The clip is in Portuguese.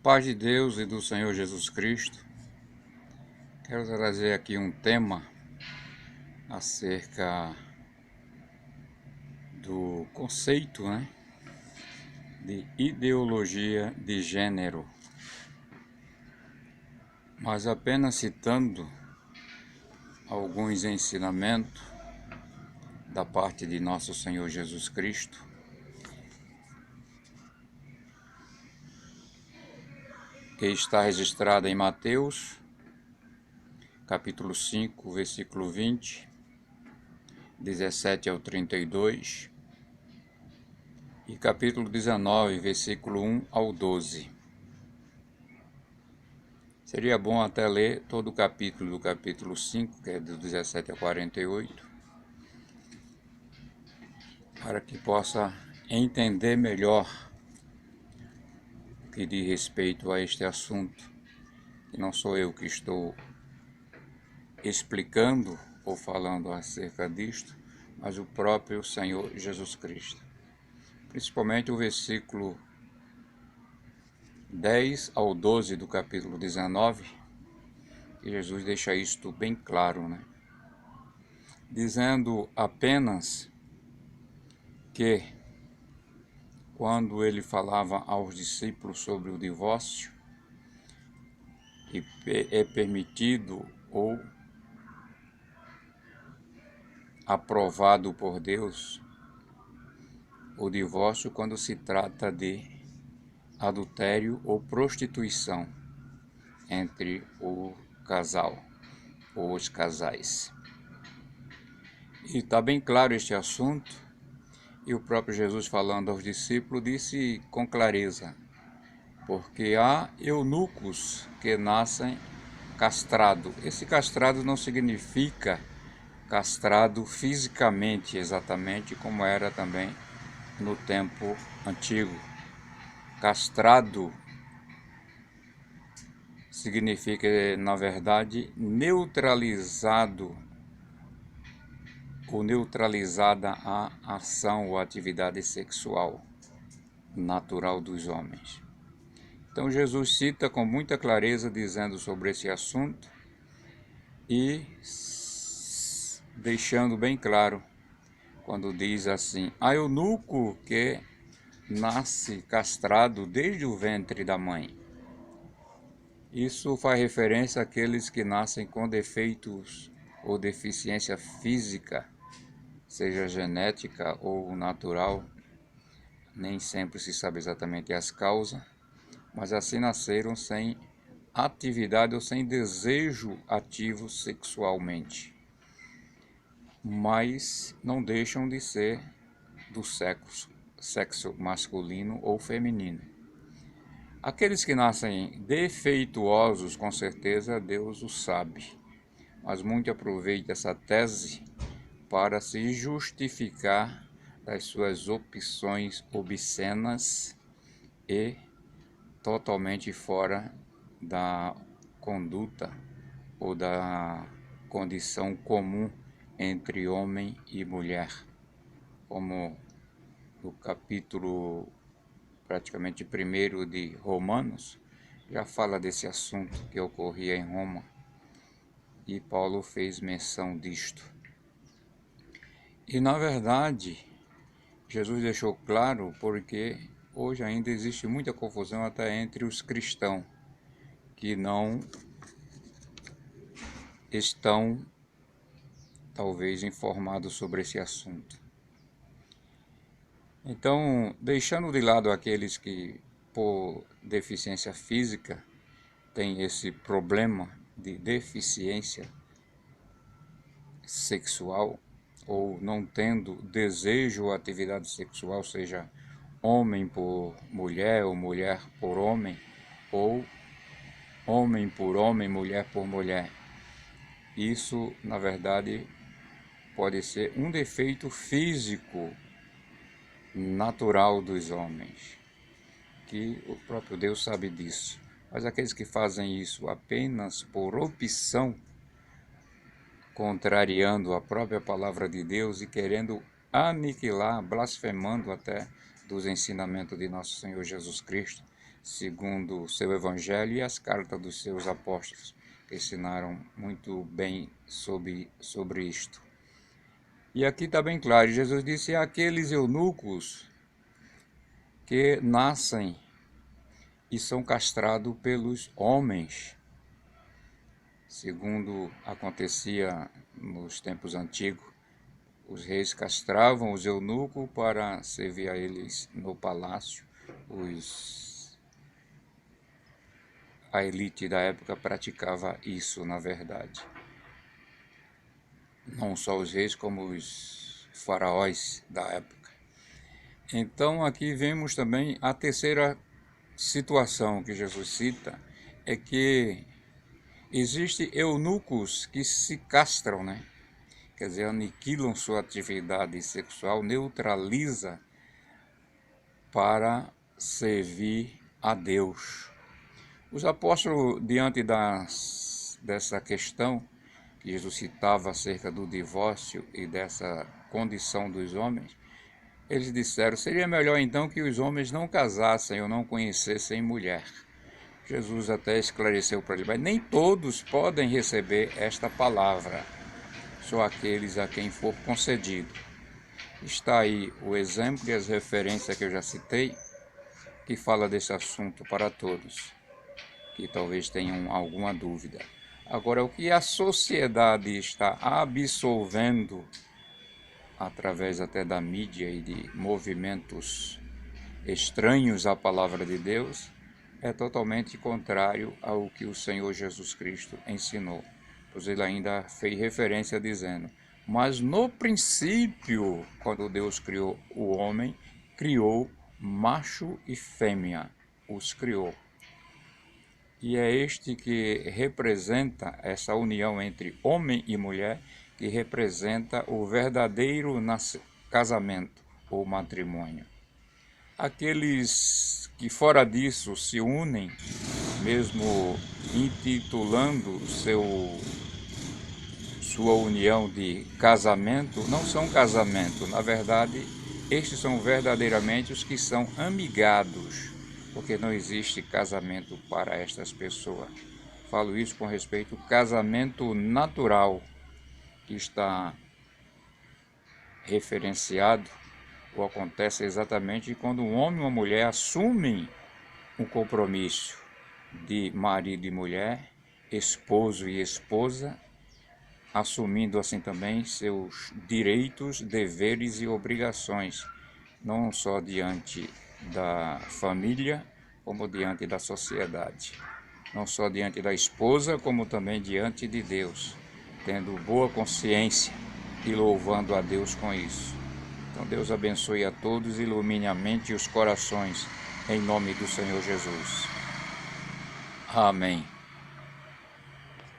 Paz de Deus e do Senhor Jesus Cristo. Quero trazer aqui um tema acerca do conceito, de ideologia de gênero, mas apenas citando alguns ensinamentos da parte de nosso Senhor Jesus Cristo, que está registrada em Mateus, capítulo 5, versículo 20, 17 ao 32, e capítulo 19, versículo 1 ao 12. Seria bom até ler todo o capítulo do capítulo 5, que é do 17 a 48, para que possa entender melhor o que diz respeito a este assunto. E não sou eu que estou explicando ou falando acerca disto, mas o próprio Senhor Jesus Cristo. Principalmente o versículo 10 ao 12 do capítulo 19, que Jesus deixa isto bem claro, dizendo apenas que quando ele falava aos discípulos sobre o divórcio, que é permitido ou aprovado por Deus o divórcio quando se trata de adultério ou prostituição entre o casal ou os casais. E está bem claro este assunto, e o próprio Jesus, falando aos discípulos, disse com clareza: porque há eunucos que nascem castrado. Esse castrado não significa castrado fisicamente, exatamente como era também no tempo antigo. Castrado significa, na verdade, neutralizado ou neutralizada a ação ou atividade sexual natural dos homens. Então Jesus cita com muita clareza dizendo sobre esse assunto e deixando bem claro quando diz assim: há eunuco que nasce castrado desde o ventre da mãe. Isso faz referência àqueles que nascem com defeitos ou deficiência física, seja genética ou natural. Nem sempre se sabe exatamente as causas, mas assim nasceram sem atividade ou sem desejo ativo sexualmente, mas não deixam de ser do sexo masculino ou feminino. Aqueles que nascem defeituosos, com certeza Deus o sabe, mas muito aproveita essa tese para se justificar das suas opções obscenas e totalmente fora da conduta ou da condição comum entre homem e mulher, como no capítulo praticamente 1 de Romanos, já fala desse assunto que ocorria em Roma, e Paulo fez menção disto. E na verdade, Jesus deixou claro porque hoje ainda existe muita confusão até entre os cristãos que não estão talvez informados sobre esse assunto. Então, deixando de lado aqueles que por deficiência física têm esse problema de deficiência sexual, ou não tendo desejo ou atividade sexual, seja homem por mulher ou mulher por homem, ou homem por homem, mulher por mulher. Isso, na verdade, pode ser um defeito físico natural dos homens, que o próprio Deus sabe disso. Mas aqueles que fazem isso apenas por opção, contrariando a própria palavra de Deus e querendo aniquilar, blasfemando até dos ensinamentos de nosso Senhor Jesus Cristo, segundo o seu evangelho, e as cartas dos seus apóstolos, que ensinaram muito bem sobre isto. E aqui está bem claro, Jesus disse: aqueles eunucos que nascem e são castrados pelos homens, segundo acontecia nos tempos antigos. Os reis castravam os eunucos para servir a eles no palácio. A elite da época praticava isso, na verdade. Não só os reis, como os faraós da época. Então aqui vemos também a terceira situação que Jesus cita, é que existem eunucos que se castram, né? Quer dizer, aniquilam sua atividade sexual, neutraliza para servir a Deus. Os apóstolos, diante dessa questão que Jesus citava acerca do divórcio e dessa condição dos homens, eles disseram: seria melhor então que os homens não casassem ou não conhecessem mulher. Jesus até esclareceu para eles: mas nem todos podem receber esta palavra, só aqueles a quem for concedido. Está aí o exemplo e as referências que eu já citei, que fala desse assunto para todos, que talvez tenham alguma dúvida. Agora, o que a sociedade está absolvendo, através até da mídia e de movimentos estranhos à palavra de Deus, é totalmente contrário ao que o Senhor Jesus Cristo ensinou. Pois ele ainda fez referência dizendo: mas no princípio, quando Deus criou o homem, criou macho e fêmea, os criou. E é este que representa essa união entre homem e mulher, que representa o verdadeiro casamento ou matrimônio. Aqueles que fora disso se unem, mesmo intitulando sua união de casamento, não são casamento. Na verdade, estes são verdadeiramente os que são amigados, porque não existe casamento para estas pessoas. Falo isso com respeito ao casamento natural, que está referenciado ou acontece exatamente quando um homem e uma mulher assumem um compromisso de marido e mulher, esposo e esposa, assumindo assim também seus direitos, deveres e obrigações, não só diante da família, como diante da sociedade. Não só diante da esposa, como também diante de Deus, tendo boa consciência e louvando a Deus com isso. Então Deus abençoe a todos, ilumine a mente e os corações, em nome do Senhor Jesus. Amém.